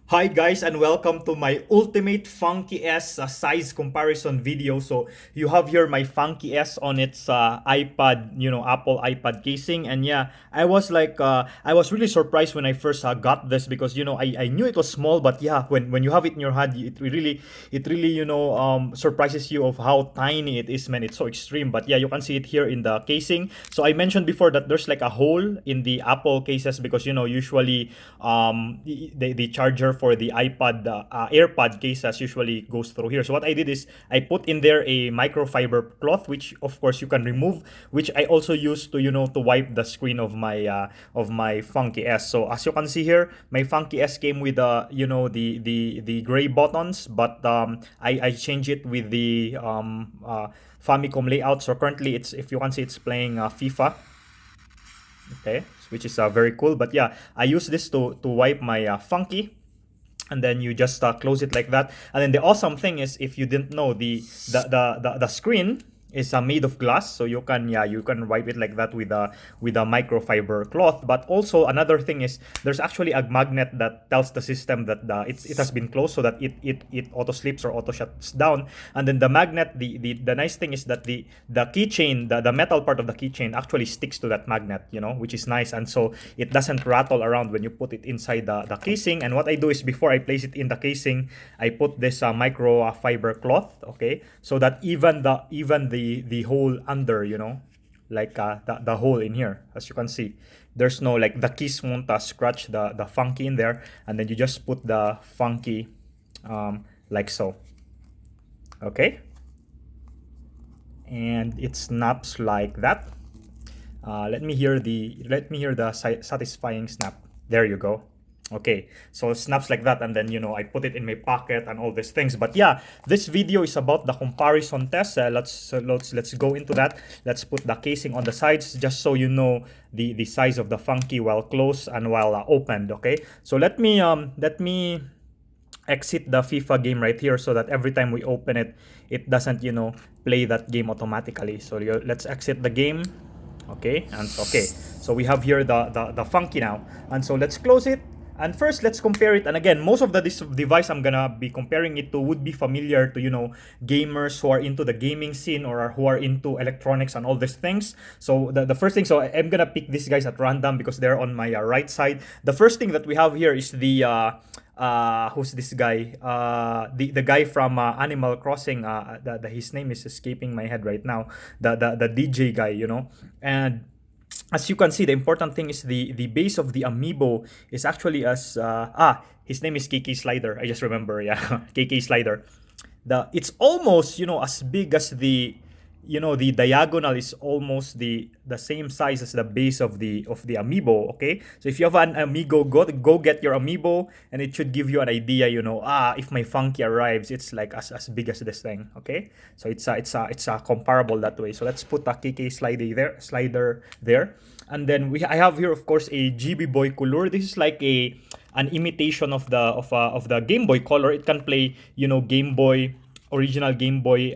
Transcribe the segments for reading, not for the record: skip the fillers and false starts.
Hi guys, and welcome to my ultimate FunKey S size comparison video. So you have here my FunKey S on its iPad, Apple iPad casing. And yeah, I was really surprised when I first got this because I knew it was small, but yeah, when you have it in your hand, it really surprises you of how tiny it is, man. It's so extreme. But yeah, you can see it here in the casing. So I mentioned before that there's like a hole in the Apple cases because usually the charger for the iPad AirPod cases usually goes through here. So what I did is I put in there a microfiber cloth, which of course you can remove, which I also use to to wipe the screen of my FunKey S. So as you can see here, my FunKey S came with the gray buttons, but I changed it with the Famicom layout. So currently it's, if you can see, it's playing FIFA. Okay, which is very cool. But yeah, I use this to wipe my FunKey, and then you just close it like that. And then the awesome thing is, if you didn't know, the screen is made of glass, so you can wipe it like that with a microfiber cloth. But also another thing is there's actually a magnet that tells the system that it has been closed, so that it auto sleeps or auto shuts down. And then the magnet, the nice thing is that the keychain, the metal part of the keychain actually sticks to that magnet, which is nice. And so it doesn't rattle around when you put it inside the casing. And what I do is, before I place it in the casing, I put this micro fiber cloth, okay, so that even the hole under, like the hole in here, as you can see, there's no, like, the keys won't scratch the FunKey in there. And then you just put the FunKey like so, okay, and it snaps like that. Let me hear the satisfying snap. There you go. Okay, so it snaps like that, and then I put it in my pocket and all these things. But yeah, this video is about the comparison test. Let's go into that. Let's put the casing on the sides, just so you know the size of the FunKey while closed and while opened. Okay, so let me exit the FIFA game right here, so that every time we open it, it doesn't play that game automatically. So let's exit the game. Okay, and okay, so we have here the FunKey now. And so let's close it. And first, let's compare it. And again, most of this device I'm gonna be comparing it to would be familiar to gamers who are into the gaming scene, or who are into electronics and all these things. So the first thing, so I'm gonna pick these guys at random because they're on my right side. The first thing that we have here is the who's this guy? The guy from Animal Crossing. His name is escaping my head right now. The DJ guy, and as you can see, the important thing is the base of the Amiibo is actually as his name is KK Slider. I just remember, yeah, KK Slider. It's almost as big as the diagonal is almost the same size as the base of the Amiibo. Okay, so if you have an Amiibo, go get your Amiibo, and it should give you an idea. If my FunKey arrives, it's like as big as this thing. Okay, so it's comparable that way. So let's put a KK slider there. And then I have here, of course, a GB Boy Color. This is like an imitation of the Game Boy Color. It can play Game Boy, original Game Boy,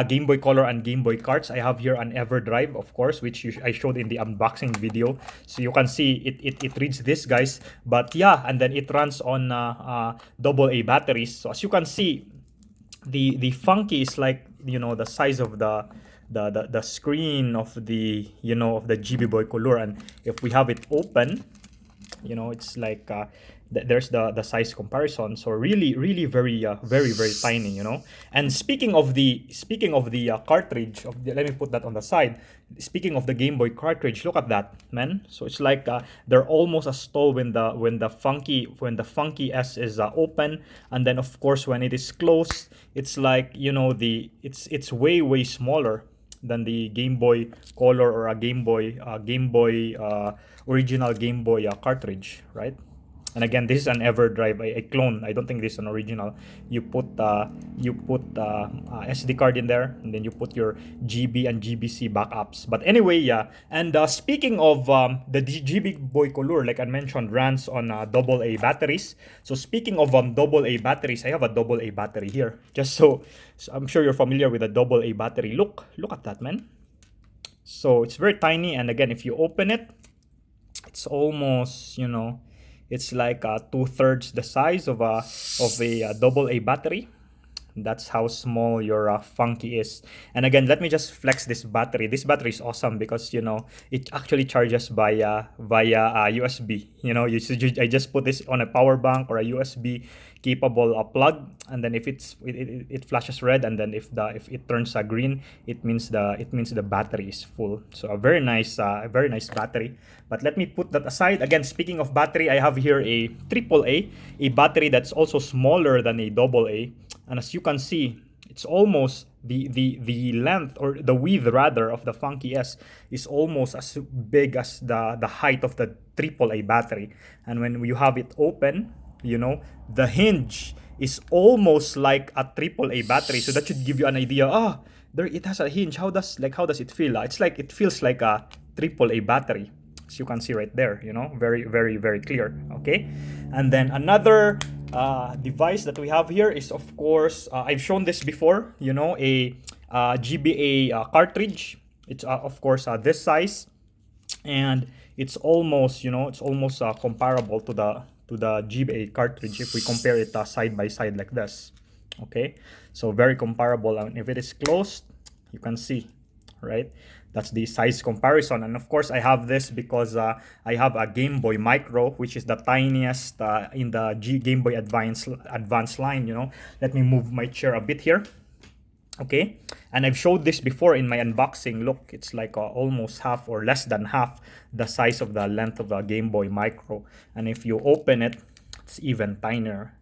Game Boy Color, and Game Boy cards. I have here an EverDrive, of course, which I showed in the unboxing video. So you can see it reads this, guys. But yeah, and then it runs on AA batteries. So as you can see, the FunKey is like the size of the screen of the GB Boy Color. And if we have it open, it's like there's the size comparison. So really very very tiny. And speaking of the cartridge let me put that on the side. Speaking of the Game Boy cartridge, look at that, man. So it's like they're almost as tall when the FunKey S is open. And then of course when it is closed, it's like it's way smaller than the Game Boy Color, or a Game Boy original Game Boy cartridge, right? And again, this is an EverDrive, a clone. I don't think this is an original. You put SD card in there, and then you put your GB and GBC backups. But anyway, yeah. And speaking of the GB Boy Color, like I mentioned, runs on AA batteries. So speaking of AA batteries, I have a AA battery here. So I'm sure you're familiar with a AA battery. Look at that, man. So it's very tiny, and again, if you open it, it's almost It's like 2/3 the size of a double A battery. That's how small your FunKey is. And again, let me just flex this battery. This battery is awesome because, you know, it actually charges via USB. You know, I just put this on a power bank or a USB capable plug, and then if it flashes red, and then if it turns green, it means the battery is full. So a very nice battery. But let me put that aside. Again, speaking of battery, I have here a AAA, a battery that's also smaller than a double A. And as you can see, it's almost the length, or the width rather, of the FunKey S is almost as big as the height of the AAA battery. And when you have it open, you know, the hinge is almost like a AAA battery. So that should give you an idea. There it has a hinge. How does it feel? It's like it feels like a AAA battery. As you can see right there, you know, very, very, very clear. Okay, and then another device that we have here is, of course, I've shown this before, you know, a GBA cartridge. It's of course this size, and it's almost, you know, comparable to the GBA cartridge if we compare it side by side like this. Okay, so very comparable. And if it is closed, you can see, right? That's the size comparison. And of course, I have this because I have a Game Boy Micro, which is the tiniest in the Game Boy Advance line. You know, let me move my chair a bit here. Okay, and I've showed this before in my unboxing. Look, it's like almost half or less than half the size of the length of the Game Boy Micro. And if you open it, it's even tinier.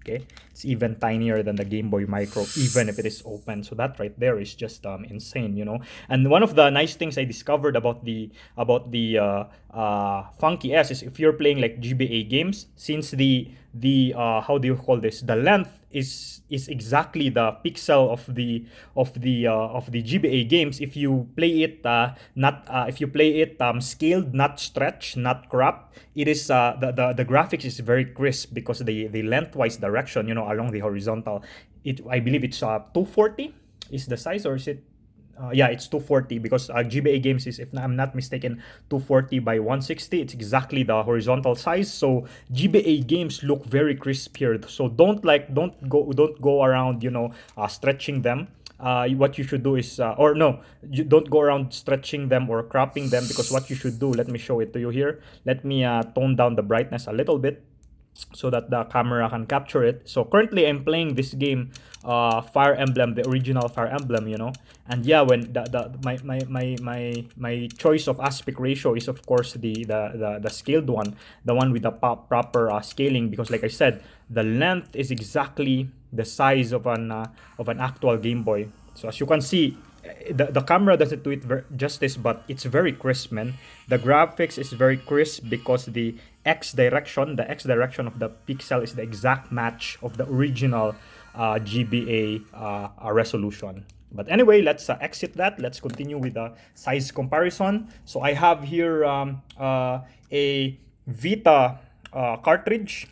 Okay, it's even tinier than the Game Boy Micro, even if it is open. So that right there is just insane, you know. And one of the nice things I discovered about the FunKey S is if you're playing like GBA games, since the how do you call this? The length is exactly the pixel of the GBA games. If you play it scaled, not stretched, not cropped, it is the graphics is very crisp because the lengthwise direction, you know, along the horizontal, I believe it's 240 is the size, or is it? Yeah, it's 240 because GBA games is, if I'm not mistaken, 240 by 160. It's exactly the horizontal size. So GBA games look very crisp here. So don't go around, you know, stretching them. What you should do is, or no, you don't go around stretching them or cropping them, because what you should do, let me show it to you here. Let me tone down the brightness a little bit so that the camera can capture it. So currently I'm playing this game, Fire Emblem, the original Fire Emblem, you know. And yeah, when my choice of aspect ratio is of course the scaled one, the one with the proper scaling, because like I said, the length is exactly the size of an actual Game Boy. So as you can see, the camera doesn't do it justice, but it's very crisp, man. The graphics is very crisp because the X direction of the pixel is the exact match of the original GBA resolution. But anyway, let's exit that. Let's continue with the size comparison. So I have here a Vita cartridge.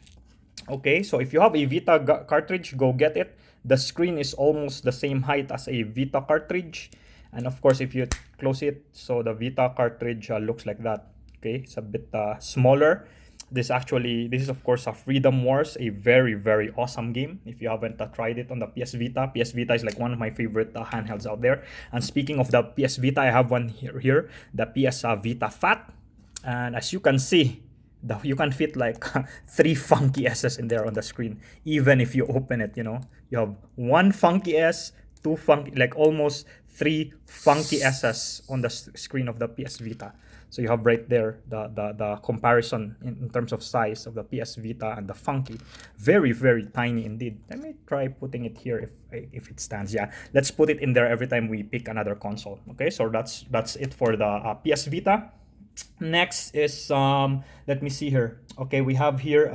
Okay, so if you have a Vita cartridge, go get it. The screen is almost the same height as a Vita cartridge. And of course, if you close it, so the Vita cartridge looks like that. Okay, it's a bit smaller. This is of course a Freedom Wars, a very, very awesome game. If you haven't tried it on the PS Vita is like one of my favorite handhelds out there. And speaking of the PS Vita, I have one here, the PS Vita Fat. And as you can see, you can fit like 3 FunKey S's in there on the screen, even if you open it. You know, you have 1 FunKey S, 2 FunKey, like almost 3 FunKey S's on the screen of the PS Vita. So you have right there the comparison in terms of size of the PS Vita and the FunKey. Very, very tiny indeed. Let me try putting it here if it stands. Yeah, let's put it in there every time we pick another console. Okay, so that's it for the PS Vita. Next is let me see here. Okay, we have here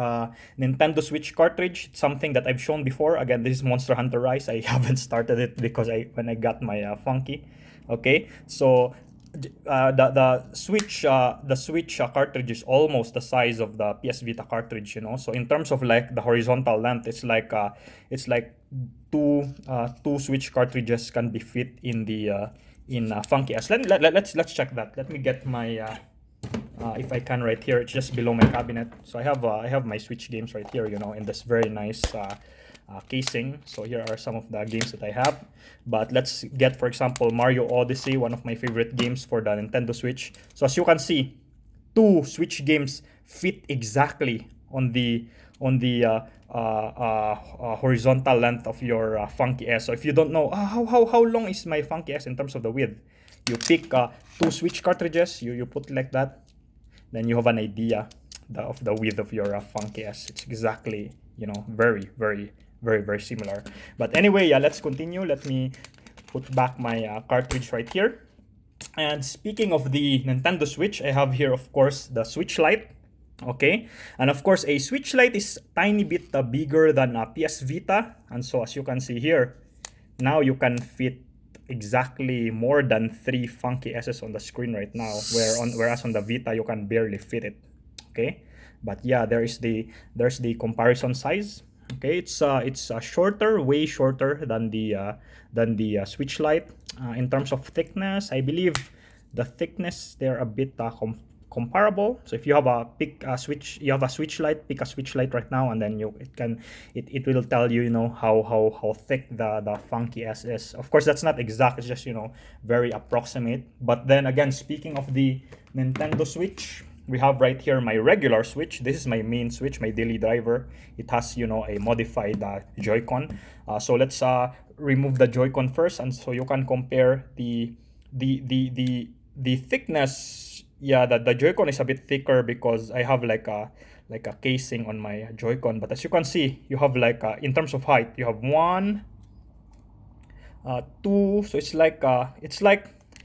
Nintendo Switch cartridge. It's something that I've shown before. Again, this is Monster Hunter Rise. I haven't started it because when I got my FunKey. Okay, so the Switch cartridge is almost the size of the PS Vita cartridge, you know. So in terms of like the horizontal length, it's like two Switch cartridges can be fit in the FunKey S. Let's check that. Let me get my if I can right here. It's just below my cabinet. So I have my Switch games right here, you know, in this very nice casing. So here are some of the games that I have. But let's get, for example, Mario Odyssey, one of my favorite games for the Nintendo Switch. So as you can see, two Switch games fit exactly on the horizontal length of your FunKey S. So if you don't know how long is my FunKey S in terms of the width, you pick two Switch cartridges, you put it like that, then you have an idea of the width of your FunKey S. It's exactly, you know, very similar. But anyway, yeah, let's continue. Let me put back my cartridge right here. And speaking of the Nintendo Switch, I have here, of course, the Switch Lite. Okay, and of course, a Switch Lite is tiny bit bigger than a PS Vita. And so as you can see here, now you can fit exactly more than 3 FunKey S's on the screen right now, whereas on the Vita you can barely fit it. Okay, but yeah, there's the comparison size. Okay, it's shorter, way shorter than the Switch Lite. In terms of thickness, I believe the thickness they're a bit comparable. So if you have a Switch, you have a Switch Lite, pick a Switch Lite right now, and then it will tell you, you know, how thick the FunKey S is. Of course, that's not exact. It's just, you know, very approximate. But then again, speaking of the Nintendo Switch, we have right here my regular Switch. This is my main Switch, my daily driver. It has, you know, a modified Joy-Con. So let's remove the Joy-Con first, and so you can compare the thickness. Yeah, the Joy-Con is a bit thicker because I have like a casing on my Joy-Con. But as you can see, you have like in terms of height, you have one, two. So it's like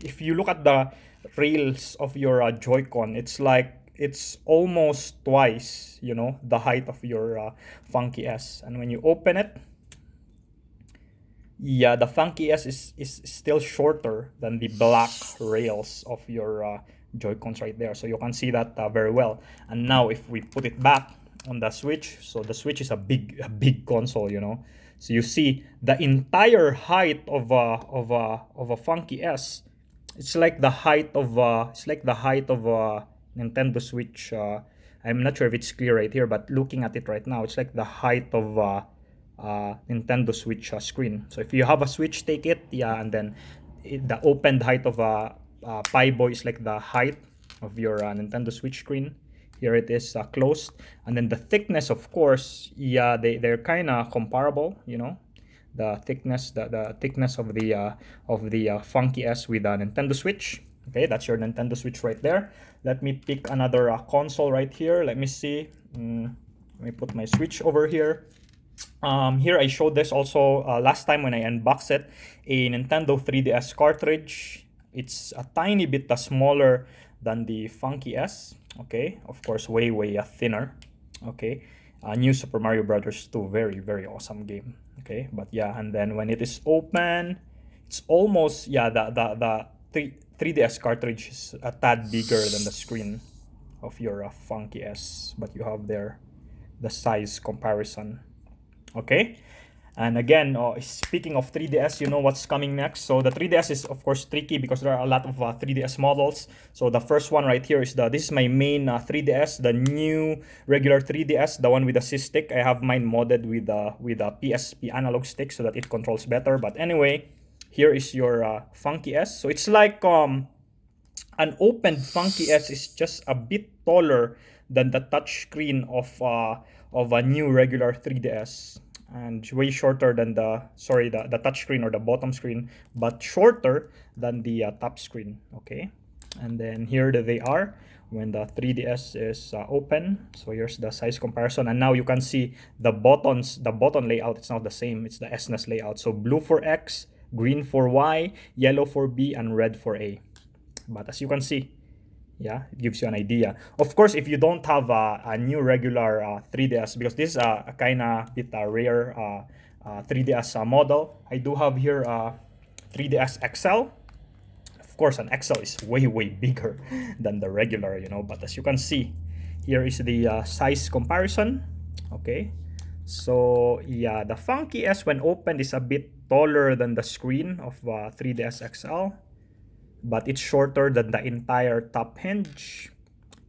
if you look at the rails of your Joy-Con, it's almost twice, you know, the height of your FunKey S. And when you open it, yeah, the FunKey S is still shorter than the black rails of your Joy-Cons right there. So you can see that very well. And now if we put it back on the Switch, so the Switch is a big console, you know. So you see the entire height of a FunKey S. It's like the height of Nintendo Switch. I'm not sure if it's clear right here, but looking at it right now, it's like the height of Nintendo Switch screen. So if you have a Switch, take it, yeah, and then the opened height of a Pi Boy is like the height of your Nintendo Switch screen. Here it is closed, and then the thickness, of course, yeah, they're kind of comparable, you know. The thickness of the FunKey S with a Nintendo Switch. Okay, that's your Nintendo Switch right there. Let me pick another console right here. Let me see. Let me put my Switch over here. Here I showed this also last time when I unboxed it, a Nintendo 3DS cartridge. It's a tiny bit smaller than the FunKey S. Okay, of course, way thinner. Okay, New Super Mario Brothers 2, very awesome game. Okay, but yeah, and then when it is open, it's almost, yeah, the 3DS cartridge is a tad bigger than the screen of your FunKey S, but you have there the size comparison. Okay, and again, speaking of 3DS, you know what's coming next. So the 3DS is of course tricky because there are a lot of 3DS models. So the first one right here is this is my main 3DS, the new regular 3DS, the one with the SIS stick. I have mine modded with a PSP analog stick so that it controls better. But anyway, here is your FunKey S. So it's like an opened FunKey S is just a bit taller than the touch screen of a new regular 3DS, and way shorter than the touch screen or the bottom screen, but shorter than the top screen. Okay, and then here they are when the 3DS is open. So here's the size comparison, and now you can see the button layout. It's not the same. It's the SNES layout. So blue for X, green for Y, yellow for B, and red for A. But as you can see, yeah, it gives you an idea. Of course, if you don't have a new regular 3DS, because this is a kind of bit rare 3DS model, I do have here 3DS XL. Of course, an XL is way bigger than the regular, you know. But as you can see, here is the size comparison. Okay, so yeah, the FunKey S when opened is a bit taller than the screen of 3DS XL, but it's shorter than the entire top hinge.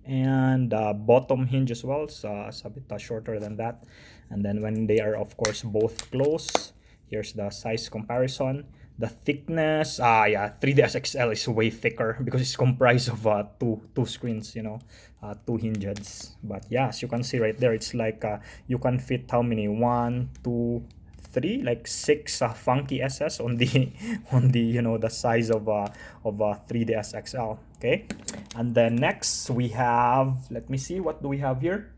and bottom hinge as well. So it's a bit shorter than that. And then when they are, of course, both close, here's the size comparison. The thickness, yeah, 3DS XL is way thicker because it's comprised of two screens, you know, two hinge heads. But yeah, as you can see right there, it's like you can fit how many? 1, 2, 3, like 6 FunKey SS on the on the, you know, the size of 3DS XL. Okay, and then next we have, let me see, what do we have here?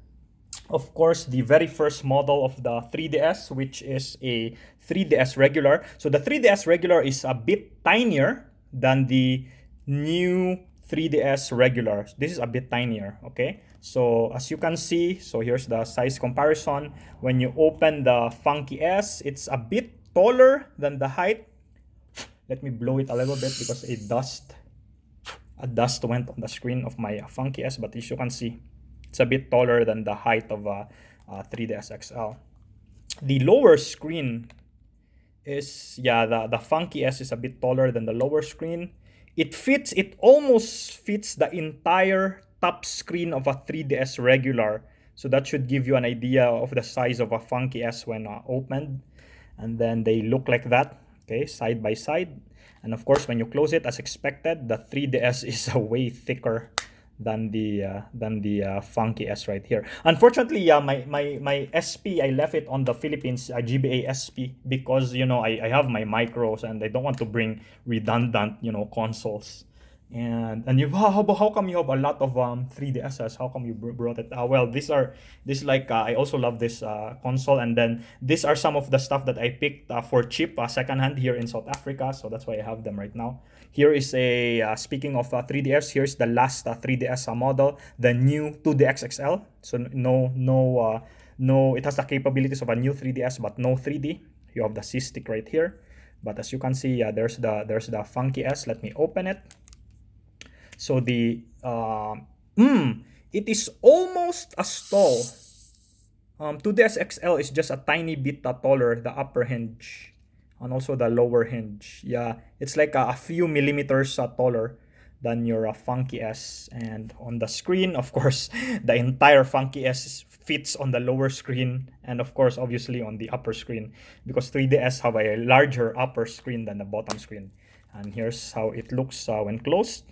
Of course, the very first model of the 3DS, which is a 3DS regular. So the 3DS regular is a bit tinier than the new 3DS regular. This is a bit tinier, okay? So as you can see, so here's the size comparison. When you open the FunKey S, it's a bit taller than the height. Let me blow it a little bit because a dust went on the screen of my FunKey S, but as you can see, it's a bit taller than the height of a 3DS XL. The lower screen is, yeah, the FunKey S is a bit taller than the lower screen. It almost fits the entire top screen of a 3DS regular. So that should give you an idea of the size of a FunKey S when opened. And then they look like that, okay, side by side. And of course, when you close it, as expected, the 3DS is way thicker than the FunKey S right here. Unfortunately, yeah, my SP, I left it on the Philippines, GBA SP, because, you know, I have my micros and I don't want to bring redundant, you know, consoles. And you, how come you have a lot of 3DSs? How come you brought it? Well, this like I also love this console, and then these are some of the stuff that I picked for cheap secondhand here in South Africa, so that's why I have them right now. Here is a speaking of 3DS. Here's the last 3DS model, the new 2DX XL. So no, it has the capabilities of a new 3DS, but no 3D. You have the C stick right here, but as you can see, there's the FunKey S. Let me open it. So the it is almost as tall. 2DS XL is just a tiny bit taller, the upper hinge, and also the lower hinge. Yeah, it's like a few millimeters taller than your FunKey S. And on the screen, of course, the entire FunKey S fits on the lower screen, and of course, obviously on the upper screen, because 3DS have a larger upper screen than the bottom screen. And here's how it looks when closed.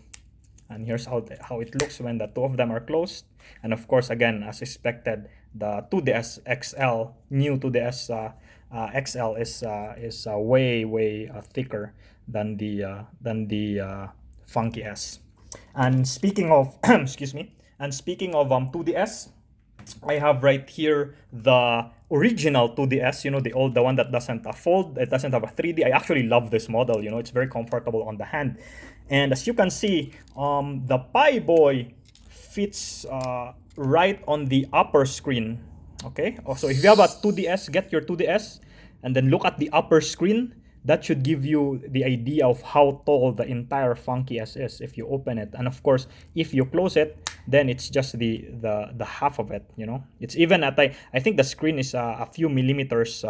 And here's how it looks when the two of them are closed. And of course, again, as expected, the 2DS XL, new 2DS XL is way thicker than the FunKey S. And speaking of, excuse me, and speaking of 2DS, I have right here the original 2DS, you know, the one that doesn't fold, it doesn't have a 3D. I actually love this model, you know, it's very comfortable on the hand. And as you can see, the Pi Boy fits right on the upper screen, okay? So if you have a 2DS, get your 2DS, and then look at the upper screen. That should give you the idea of how tall the entire FunKey S is if you open it. And of course, if you close it, then it's just the half of it, you know. It's even at, I think the screen is a few millimeters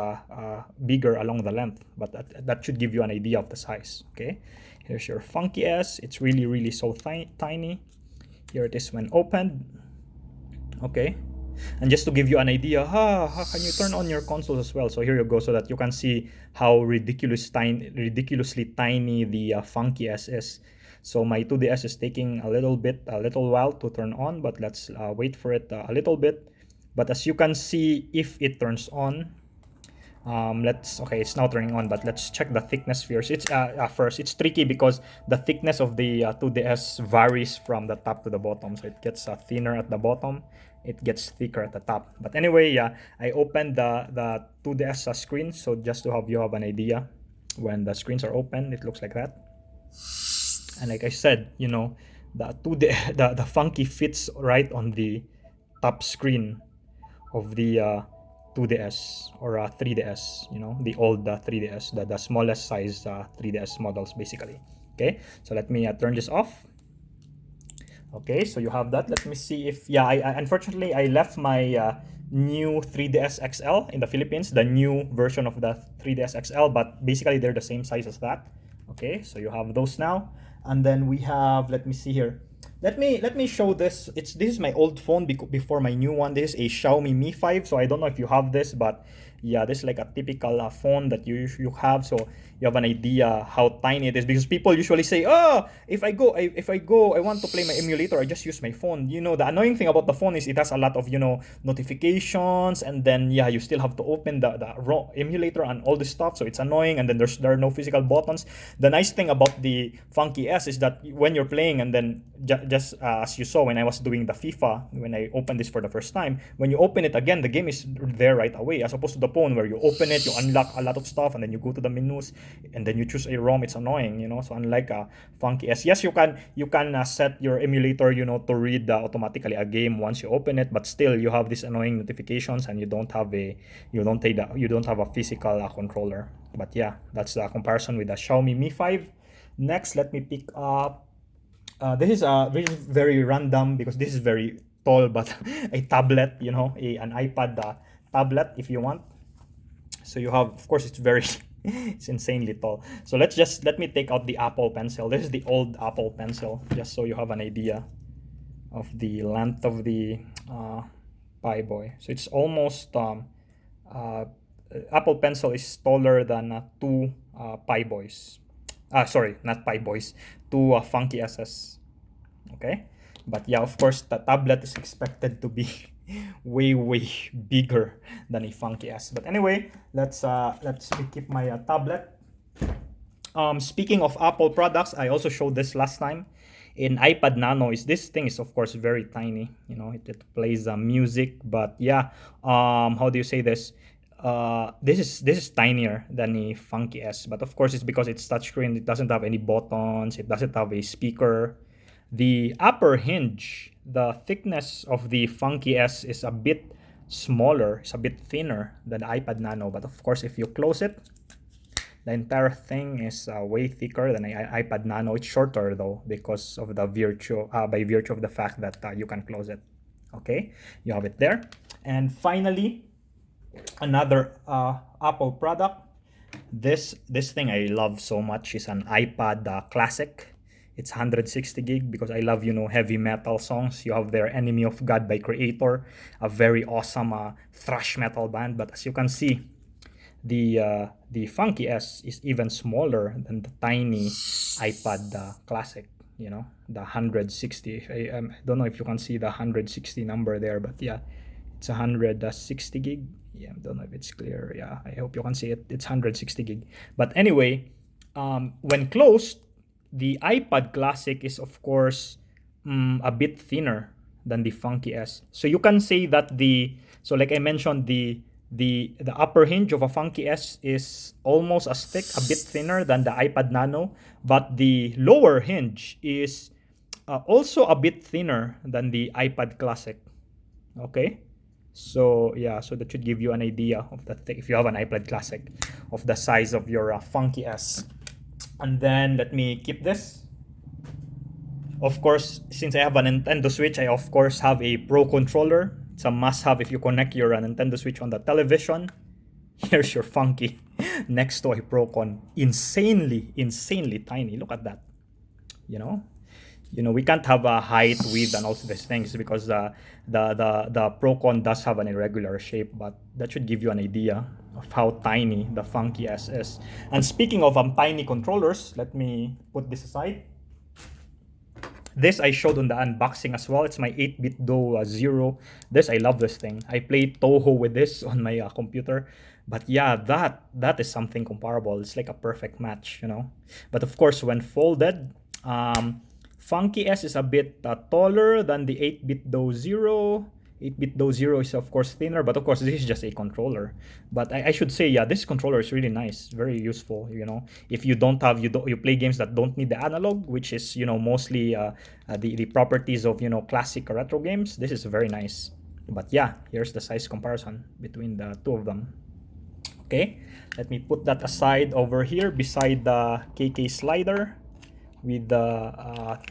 bigger along the length, but that should give you an idea of the size, okay? Here's your FunKey S. It's really so tiny. Here it is when opened, okay? And just to give you an idea, how can you turn on your consoles as well? So here you go, so that you can see how ridiculously tiny the FunKey S is. So my 2DS is taking a little while to turn on, but let's wait for it a little bit. But as you can see, if it turns on, okay, it's now turning on, but let's check the thickness first. It's tricky because the thickness of the 2DS varies from the top to the bottom. So it gets thinner at the bottom, it gets thicker at the top. But anyway, yeah, I opened the 2DS screen, so just to have you have an idea, when the screens are open, it looks like that. And like I said, you know, the FunKey fits right on the top screen of the 2DS or 3DS, you know, the old 3DS, the smallest size 3DS models basically. Okay, so let me turn this off. Okay, so you have that. Let me see if, yeah, I unfortunately I left my new 3DS XL in the Philippines, the new version of the 3DS XL, but basically they're the same size as that. Okay, so you have those now. And then we have, let me see here, let me show this. This is my old phone before my new one. This is a Xiaomi Mi 5. So I don't know if you have this, but yeah, this is like a typical phone that you have. So you have an idea how tiny it is, because people usually say, "Oh, if I want to play my emulator, I just use my phone." You know, the annoying thing about the phone is it has a lot of, notifications, and then yeah, you still have to open the raw emulator and all this stuff. So it's annoying, and then there are no physical buttons. The nice thing about the FunKey S is that when you're playing, and then just as you saw when I was doing the FIFA, when I opened this for the first time, when you open it again, the game is there right away, as opposed to the phone where you open it, you unlock a lot of stuff, and then you go to the menus, and then you choose a ROM. It's annoying, So unlike FunKey S, yes, you can set your emulator, to read automatically a game once you open it, but still you have these annoying notifications, and you don't have a physical controller. But yeah, that's the comparison with the Xiaomi Mi 5. Next, let me pick up. This is very random because this is very tall, but a tablet, an iPad tablet if you want. So you have, of course, it's very, it's insanely tall. So let me take out the Apple Pencil. This is the old Apple Pencil, just so you have an idea of the length of the Pi Boy. So it's almost uh, Apple Pencil is taller than two Pi Boys. Sorry, not Pi Boys, two FunKey S's. Okay, but yeah, of course, the tablet is expected to be way bigger than a FunKey S. But anyway, let's keep my tablet. Speaking of Apple products, I also showed this last time. In iPad Nano, this thing is of course very tiny. It plays music, but yeah, how do you say this? This is tinier than a FunKey S, but of course it's because it's touchscreen. It doesn't have any buttons. It doesn't have a speaker. The upper hinge, the thickness of the FunKey S is a bit smaller. It's a bit thinner than the iPad Nano, but of course if you close it, the entire thing is way thicker than an iPad Nano. It's shorter though because of the by virtue of the fact that you can close it. Okay, you have it there. And finally, another Apple product. This thing I love so much is an iPad Classic. It's 160 gig because I love, heavy metal songs. You have their Enemy of God by Creator, a very awesome thrash metal band. But as you can see, the FunKey S is even smaller than the tiny iPad Classic. The 160. I don't know if you can see the 160 number there, but yeah, it's 160 gig. Yeah, I don't know if it's clear. Yeah, I hope you can see it. It's 160 gig. But anyway, when closed, the iPad Classic is of course a bit thinner than the FunKey S. So you can say that like I mentioned, the upper hinge of a FunKey S is almost as thick, a bit thinner than the iPad Nano, but the lower hinge is also a bit thinner than the iPad Classic. Okay, so yeah, so that should give you an idea of if you have an iPad Classic, of the size of your FunKey S. And then let me keep this. Of course, since I have a Nintendo Switch, I of course have a Pro controller. It's a must-have if you connect your Nintendo Switch on the television. Here's your FunKey next to a Procon. Insanely tiny. Look at that. We can't have a height, width, and all these things because the Procon does have an irregular shape, but that should give you an idea of how tiny the FunKey S is. And speaking of tiny controllers, let me put this aside. This I showed on the unboxing as well. It's my 8-bit Do Zero. I love this thing. I played Toho with this on my computer. But yeah, that is something comparable. It's like a perfect match, But of course, when folded, FunKey S is a bit taller than the 8-bit Do Zero. 8-bit Do Zero is of course thinner, but of course this is just a controller. But I should say, yeah, this controller is really nice, very useful. If you you play games that don't need the analog, which is mostly the properties of classic retro games. This is very nice. But yeah, here's the size comparison between the two of them. Okay, let me put that aside over here beside the KK slider with the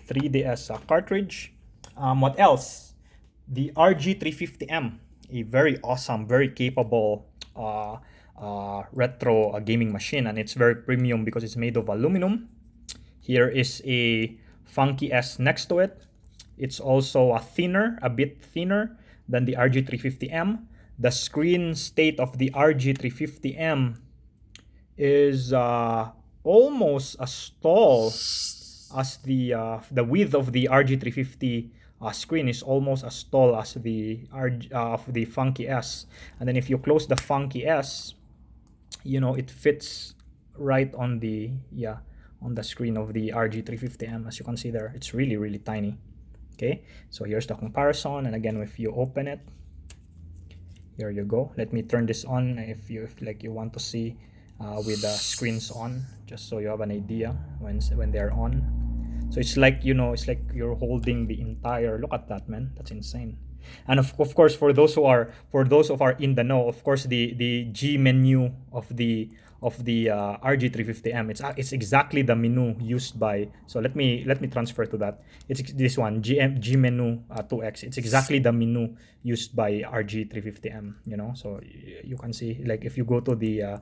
3DS cartridge. What else? The RG350M, a very awesome, very capable retro gaming machine, and it's very premium because it's made of aluminum. Here is a FunKey S next to it. It's also a bit thinner than the RG350M. The screen state of the RG350M is almost as tall as the width of the RG350 screen is almost as tall as the of the FunKey S. And then if you close the FunKey S, it fits right on the on the screen of the RG350M. As you can see there, it's really, really tiny. Okay, so here's the comparison, and again, if you open it, here you go. Let me turn this on if you want to see with the screens on, just so you have an idea when they're on. So it's like, it's like you're holding the entire, look at that, man, that's insane. And of course, for those who are in the know, of course, the G menu of the RG350M, it's exactly the menu used by, so let me transfer to that. It's this one, G menu 2X. It's exactly the menu used by RG350M, so you can see, like, if you go to the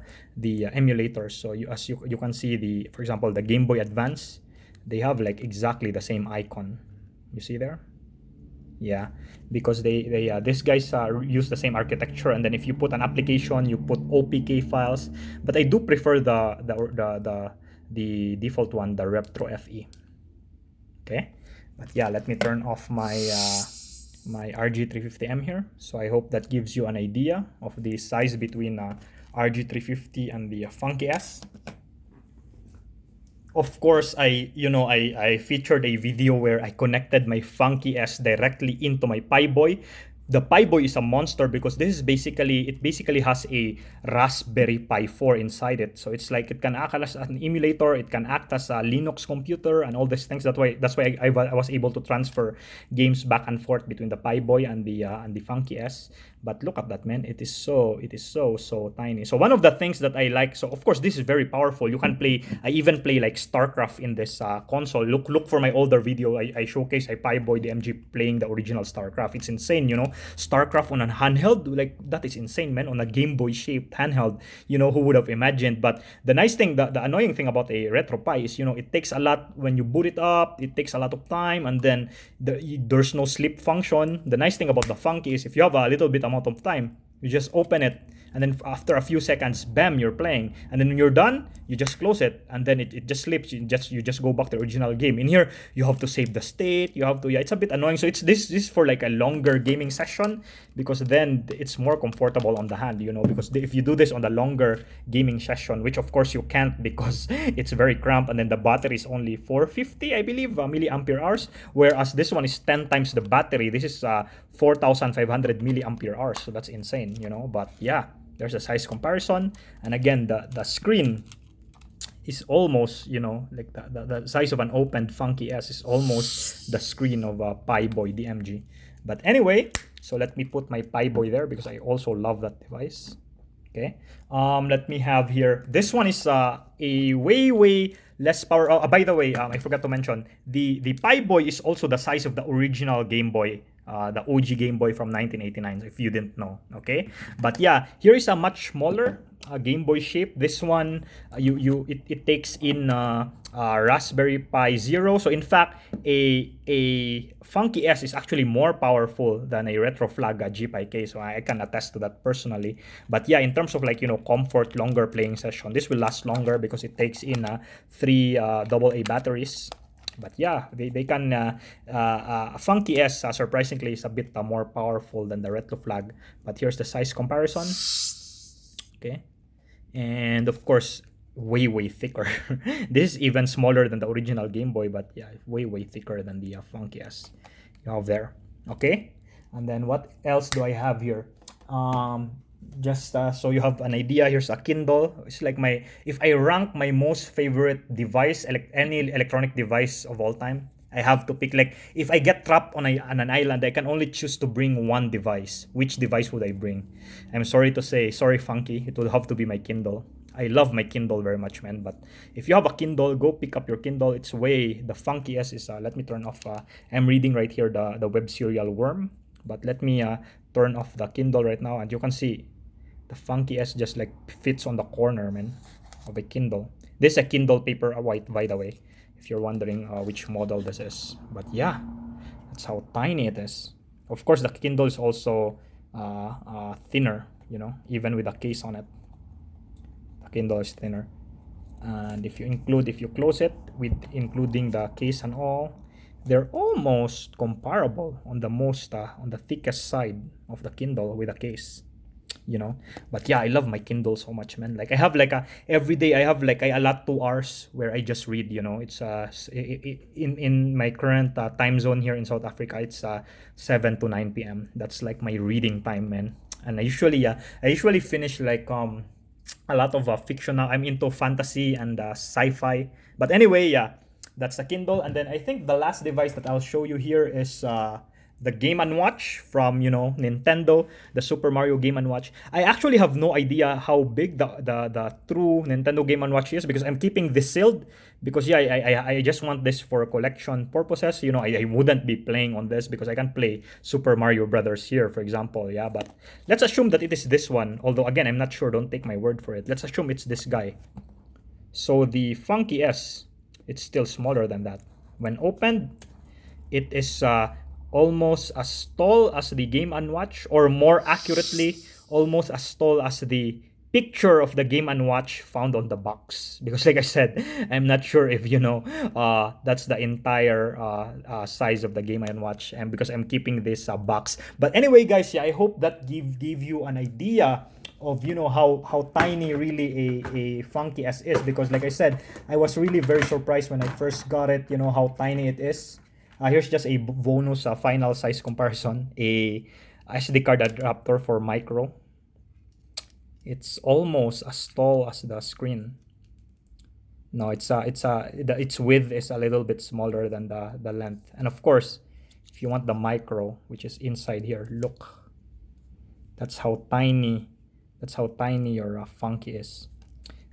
emulators, so you can see, for example, the Game Boy Advance, they have like exactly the same icon. You see there? Yeah, because these guys use the same architecture, and then if you put an application, you put OPK files. But I do prefer the default one, the Retro FE. Okay, but yeah, let me turn off my my RG350M here. So I hope that gives you an idea of the size between RG350 and the FunKey S. Of course, I featured a video where I connected my FunKey S directly into my Pi Boy. The Pi Boy is a monster because it basically has a Raspberry Pi 4 inside it. So it's like it can act as an emulator, it can act as a Linux computer and all these things. That's why I was able to transfer games back and forth between the Pi Boy and the FunKey S. But look at that, man. It is so tiny. So one of the things that I like, so of course this is very powerful. You can play, I even play like StarCraft in this console. Look for my older video. I showcase a Pi Boy DMG playing the original StarCraft. It's insane, StarCraft on a handheld, like that is insane, man. On a Game Boy shaped handheld, who would have imagined? But the nice thing, the annoying thing about a Retro Pi is, it takes a lot when you boot it up. It takes a lot of time, and then there's no sleep function. The nice thing about the FunKey is if you have a little bit amount of time, you just open it, and then after a few seconds, bam, you're playing. And then when you're done, you just close it, and then it just sleeps. You just go back to the original game. In here, you have to save the state. You have to, it's a bit annoying. So it's this for like a longer gaming session, because then it's more comfortable on the hand, because if you do this on the longer gaming session, which of course you can't because it's very cramped, and then the battery is only 450, I believe, milliampere hours, whereas this one is 10 times the battery. This is 4,500 milliampere hours. So that's insane, but yeah. There's a size comparison, and again, the screen is almost, like the size of an opened FunKey S is almost the screen of a Pi Boy DMG. But anyway, so let me put my Pi Boy there because I also love that device. Okay, let me have here. This one is a way less power. Oh, by the way, I forgot to mention the Pi Boy is also the size of the original Game Boy. The OG Game Boy from 1989, if you didn't know, okay? But yeah, here is a much smaller Game Boy shape. This one, it takes in Raspberry Pi Zero. So in fact, a FunKey S is actually more powerful than a Retro Flag G-Pi-K. So I can attest to that personally. But yeah, in terms of like, comfort, longer playing session, this will last longer because it takes in 3 AA batteries. But yeah, they can, FunKey S surprisingly is a bit more powerful than the Retro Flag. But here's the size comparison. Okay. And of course, way thicker. This is even smaller than the original Game Boy, but yeah, way thicker than the FunKey S you have there. Okay. And then what else do I have here? Just so you have an idea, here's a Kindle. It's like if I rank my most favorite device, any electronic device of all time, I have to pick, like, if I get trapped on an island, I can only choose to bring one device. Which device would I bring? I'm sorry to say, sorry FunKey, it will have to be my Kindle. I love my Kindle very much, man. But if you have a Kindle, go pick up your Kindle. It's the FunKey S is, let me turn off, I'm reading right here the web serial Worm. But let me turn off the Kindle right now, and you can see the FunKey S just like fits on the corner, man, of a Kindle. This is a Kindle Paper White, by the way, if you're wondering which model this is. But yeah, That's how tiny it is. Of course, the Kindle is also thinner, even with a case on it. The Kindle is thinner. And if you close it with including the case and all, they're almost comparable on the thickest side of the Kindle with a case. But yeah, I love my Kindle so much, man. Like I have like a every day I have like I allot 2 hours where I just read. It's in my current time zone here in South Africa, it's 7 to 9 p.m. That's like my reading time, man. And I usually finish like a lot of fiction now. I'm into fantasy and sci-fi. But anyway, yeah, that's the Kindle. And then I think the last device that I'll show you here is the Game and Watch from Nintendo, the Super Mario Game and Watch. I actually have no idea how big the true Nintendo Game and Watch is because I'm keeping this sealed because yeah, I just want this for collection purposes. I wouldn't be playing on this because I can play Super Mario Brothers here, for example. Yeah, but let's assume that it is this one. Although again, I'm not sure. Don't take my word for it. Let's assume it's this guy. So the FunKey S, it's still smaller than that. When opened, it is almost as tall as the Game & Watch, or more accurately, almost as tall as the picture of the Game & Watch found on the box. Because like I said, I'm not sure if that's the entire size of the Game & Watch, and because I'm keeping this box. But anyway, guys, yeah, I hope that give you an idea of how tiny really a FunKey S is, because like I said, I was really very surprised when I first got it, how tiny it is. Here's just a bonus final size comparison. A SD card adapter for micro. It's almost as tall as the screen. No, its width is a little bit smaller than the length. And of course, if you want the micro, which is inside here, look. That's how tiny your FunKey is.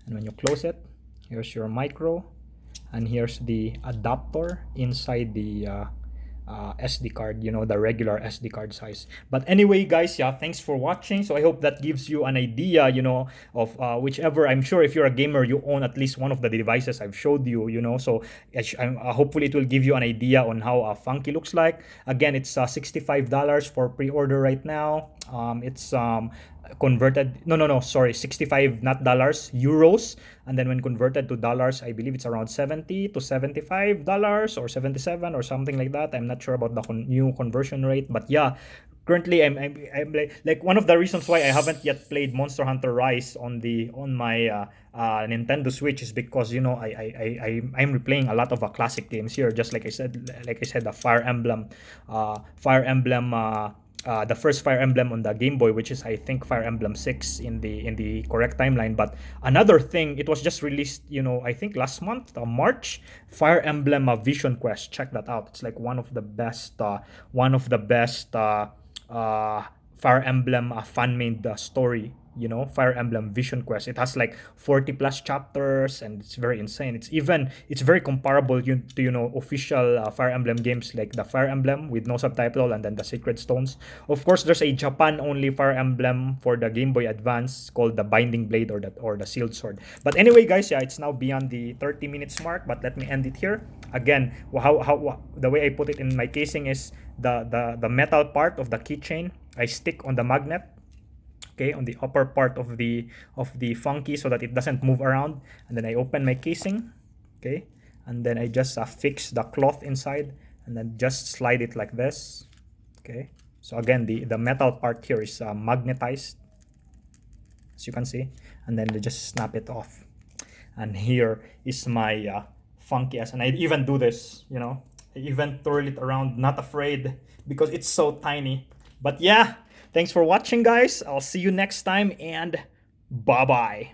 And when you close it, here's your micro. And here's the adapter inside the SD card, the regular SD card size. But anyway, guys, yeah, thanks for watching. So I hope that gives you an idea, of whichever. I'm sure if you're a gamer, you own at least one of the devices I've showed you, So hopefully it will give you an idea on how FunKey looks like. Again, it's $65 for pre-order right now. It's converted, sorry, 65, not dollars, euros. And then when converted to dollars, I believe it's around $70 to $75 or 77 or something like that. I'm not sure about the new conversion rate, but yeah, currently I'm like one of the reasons why I haven't yet played Monster Hunter Rise on my Nintendo Switch is because I'm replaying a lot of classic games here, just like I said, the Fire Emblem, the first Fire Emblem on the Game Boy, which is I think Fire Emblem 6 in the correct timeline. But another thing, it was just released, I think last month, March, Fire Emblem Vision Quest. Check that out. It's like one of the best Fire Emblem fan-made story. Fire Emblem Vision Quest. It has like 40 plus chapters, and it's very insane. It's very comparable to official Fire Emblem games like the Fire Emblem with no subtitle and then the Sacred Stones. Of course, there's a Japan only Fire Emblem for the Game Boy Advance called the Binding Blade or the Sealed Sword. But anyway, guys, yeah, it's now beyond the 30 minutes mark, but let me end it here. Again, how the way I put it in my casing is the metal part of the keychain I stick on the magnet, okay, on the upper part of the FunKey so that it doesn't move around. And then I open my casing, okay, and then I just fix the cloth inside and then just slide it like this, okay. So again, the metal part here is magnetized, as you can see, and then they just snap it off. And here is my FunKey S, and I even do this, I even twirl it around, not afraid, because it's so tiny. But yeah, thanks for watching, guys. I'll see you next time, and bye-bye.